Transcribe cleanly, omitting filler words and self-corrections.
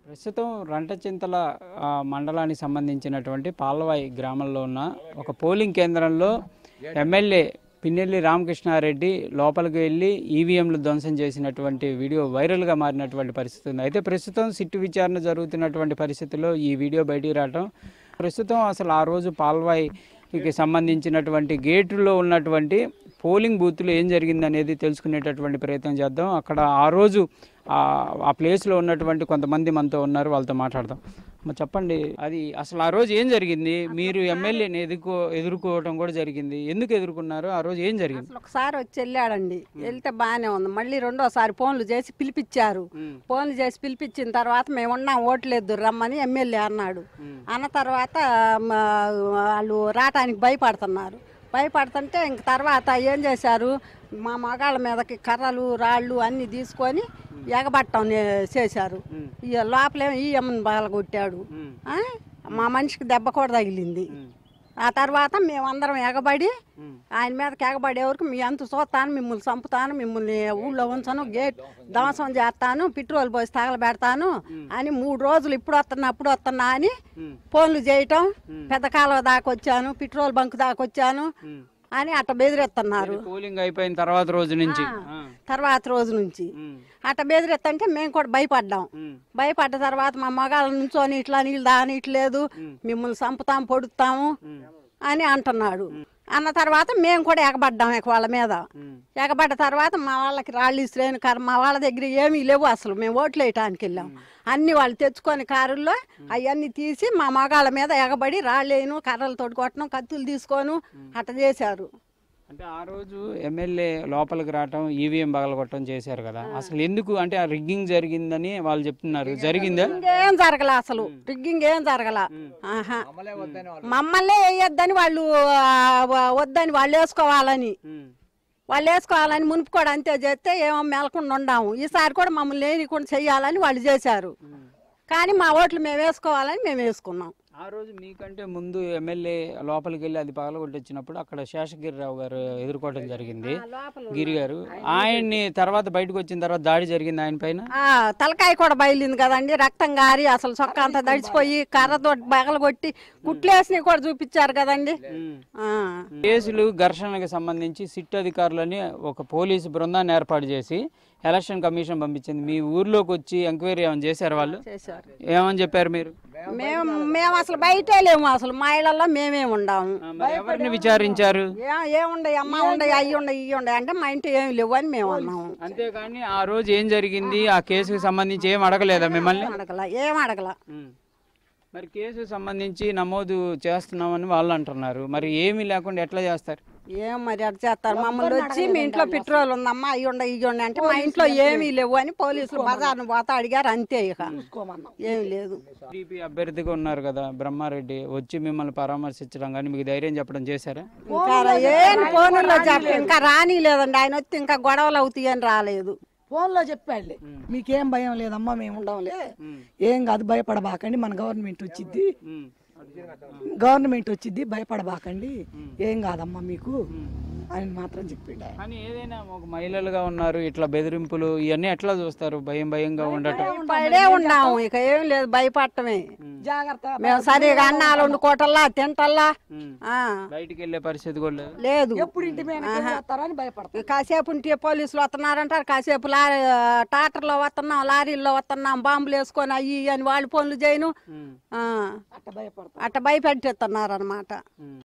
ప్రస్తుతం రంటచింతల మండలానికి సంబంధించినటువంటి పాల్వాయి గ్రామంలో ఉన్న ఒక పోలింగ్ కేంద్రంలో ఎమ్మెల్యే పిన్నెల్లి రామకృష్ణారెడ్డి లోపలికి వెళ్ళి ఈవీఎంలు ధ్వంసం చేసినటువంటి వీడియో వైరల్గా మారినటువంటి పరిస్థితి ఉంది. అయితే ప్రస్తుతం సిట్టు విచారణ జరుగుతున్నటువంటి పరిస్థితుల్లో ఈ వీడియో బయటికి రావడం, ప్రస్తుతం అసలు ఆ రోజు పాల్వాయికి సంబంధించినటువంటి గేటులో ఉన్నటువంటి పోలింగ్ బూత్లో ఏం జరిగిందనేది తెలుసుకునేటటువంటి ప్రయత్నం చేద్దాం. అక్కడ ఆ రోజు ఆ ప్లేస్లో ఉన్నటువంటి కొంతమంది మనతో ఉన్నారు, వాళ్ళతో మాట్లాడదాం. చెప్పండి, అది అసలు ఆ రోజు ఏం జరిగింది? మీరు ఎమ్మెల్యేని ఎదుర్కోవడం కూడా జరిగింది, ఎందుకు ఎదుర్కొన్నారు? ఆ రోజు ఏం జరిగింది? ఒకసారి వచ్చి వెళ్ళాడండి, వెళ్తే బాగానే ఉంది. మళ్ళీ రెండోసారి ఫోన్లు చేసి పిలిపించారు. ఫోన్లు చేసి పిలిపించిన తర్వాత మేము ఉన్నాం, ఓట్లేదు రమ్మని ఎమ్మెల్యే అన్నాడు. అన్న తర్వాత వాళ్ళు రావటానికి భయపడుతుంటే ఇంక తర్వాత ఏం చేశారు, మా మగాళ్ళ మీదకి కర్రలు రాళ్ళు అన్నీ తీసుకొని ఎగబట్టం చేశారు. లోపలేమో ఈ అమ్మని బాలగొట్టాడు, మా మనిషికి దెబ్బ కూడా తగిలింది. ఆ తర్వాత మేమందరం ఎగబడి ఆయన మీదకి ఎగబడే వరకు మీ అంత చూస్తాను, మిమ్మల్ని చంపుతాను, మిమ్మల్ని ఊళ్ళో ఉంచను, గేట్ ధ్వంసం చేస్తాను, పెట్రోల్ పోసి తగలబెడతాను అని 3 రోజులు ఇప్పుడు వస్తున్నా అని ఫోన్లు చేయటం. పెద్ద కాలువ దాకా వచ్చాను, పెట్రోల్ బంక్ దాకా వచ్చాను అని అట్ట బెదిరిస్తున్నారు. పోలింగ్ అయిపోయిన తర్వాత రోజు నుంచి అట్ట బెదిరిస్తుంటే మేము కూడా భయపడ్డ తర్వాత మా మగాళ్ళ నుంచోని ఇట్లా నీళ్ళు దానిట్లేదు, మిమ్మల్ని చంపుతాము పొడుస్తాము అని అంటున్నాడు. అన్న తర్వాత మేము కూడా ఎగబడ్డాం వాళ్ళ మీద. ఎగబడ్డ తర్వాత మా వాళ్ళకి రాళ్ళు ఇసులేని మా వాళ్ళ దగ్గర ఏమీ లేవు, అసలు మేము ఓట్లు వేయటానికి వెళ్ళాం. అన్ని వాళ్ళు తెచ్చుకొని కారుల్లో అవన్నీ తీసి మా మగాళ్ళ మీద ఎగబడి రాళ్ళేను, కర్రలతో కొట్టడం, కత్తులు తీసుకోను అట్ట చేశారు. అంటే ఆ రోజు ఎమ్మెల్యే లోపలికి రావటం, ఈవీఎం పగలగొట్టడం చేశారు కదా, అసలు ఎందుకు? అంటే ఆ రిగ్గింగ్ జరిగిందని వాళ్ళు చెప్తున్నారు. జరిగిందా? ఏం జరగల, అసలు రిగ్గింగ్ ఏం జరగల. మమ్మల్నే వేయొద్దని వాళ్ళు వద్దని వాళ్ళు వేసుకోవాలని మునుపు కూడా అంతే చేస్తే ఏమో మెలకుండా ఉండాము. ఈసారి కూడా మమ్మల్ని లేనికుండా చెయ్యాలని వాళ్ళు చేశారు. కానీ మా ఓట్లు మేము వేసుకోవాలని మేము వేసుకున్నాం. ఆ రోజు మీకంటే ముందు ఎమ్మెల్యే లోపలికి వెళ్ళి అది పగలగొట్టించినప్పుడు అక్కడ శేషగిరిరావు గారు ఎదుర్కోవడం జరిగింది, గిరి గారు. ఆయన్ని తర్వాత బయటకు వచ్చిన తర్వాత దాడి జరిగింది ఆయన పైన. తలకాయ కూడా బయలుంది కదండి, రక్తం గారి అసలు చొక్కా అంతా దడిచిపోయి కర్రతో పగలగొట్టి కుట్లేసి కూడా చూపించారు కదండి. కేసులు ఘర్షణకు సంబంధించి సిట్ అధికారులని ఒక పోలీసు బృందాన్ని ఏర్పాటు చేసి ఎలక్షన్ కమిషన్ పంపించింది. మీ ఊర్లోకి వచ్చి ఎంక్వైరీ ఏమైనా చేశారు? వాళ్ళు ఏమని చెప్పారు? మీరు మేము అసలు బయటే లేము, అసలు మా ఇళ్లలో మేమే ఉండాము. ఎవరిని విచారించారు? ఏముండయి అమ్మ ఉండయి, అయ్యి ఉండయి, ఇవి ఉండయి అంటే మా ఇంటి ఏమి లేవు అని మేము అన్నాము. అంతేగాని ఆ రోజు ఏం జరిగింది, ఆ కేసుకు సంబంధించి ఏం అడగలేదా మిమ్మల్ని? ఏం అడగల. మరి కేసుకు సంబంధించి నమోదు చేస్తున్నామని వాళ్ళు అంటున్నారు, మరి ఏమీ లేకుండా ఎట్లా చేస్తారు? ఏం మరి అట్లా చేస్తారు? మమ్మల్ని వచ్చి మీ ఇంట్లో పెట్రోల్ ఉందమ్మా, అయ్యి ఉండ ఇవి ఉండ అంటే మా ఇంట్లో ఏమీ లేవు అని పోలీసులు బజార్ను పోతా అడిగారు, అంతే. ఇక ఏమి లేదు. టీడీపీ అభ్యర్థిగా ఉన్నారు కదా బ్రహ్మారెడ్డి, వచ్చి మిమ్మల్ని పరామర్శించడం కానీ మీకు ధైర్యం చెప్పడం చేశారా? ఏం ఫోన్లో చెప్పి ఇంకా రాని లేదండి. ఆయన వచ్చి ఇంకా గొడవలు అవుతాయి అని రాలేదు. ఫోన్లో చెప్పాడులే, మీకేం భయం లేదమ్మా, మేము ఉండవులే, ఏం కాదు, భయపడబాకండి, మన గవర్నమెంట్ వచ్చింది, భయపడబాకండి, ఏం కాదమ్మా మీకు అని మాత్రం చెప్పిండు. కానీ ఏదైనా ఒక మహిళలుగా ఉన్నారు, ఇట్లా బెదిరింపులు ఇవన్నీ ఎట్లా చూస్తారు? భయంగా ఉండటం. పడే ఉన్నాము, ఇక ఏం లేదు, భయపడటమే జాగ్రత్త. మేము సరిగా అన్నాలు వండుకోవటల్లా తింటల్లా, బయటికి వెళ్ళే పరిస్థితి కూడా లేదు. ఎప్పుడు ఇంటి మీద భయపడతాం. కాసేపు ఉంటే పోలీసులు వస్తున్నారంటారు, కాసేపు టాటర్లో వస్తున్నాం, లారీల్లో వస్తున్నాం, బాంబులు వేసుకొని అయ్యి అని వాళ్ళు పనులు చేయను, అట్ట భయపెడుతున్నారు అన్నమాట.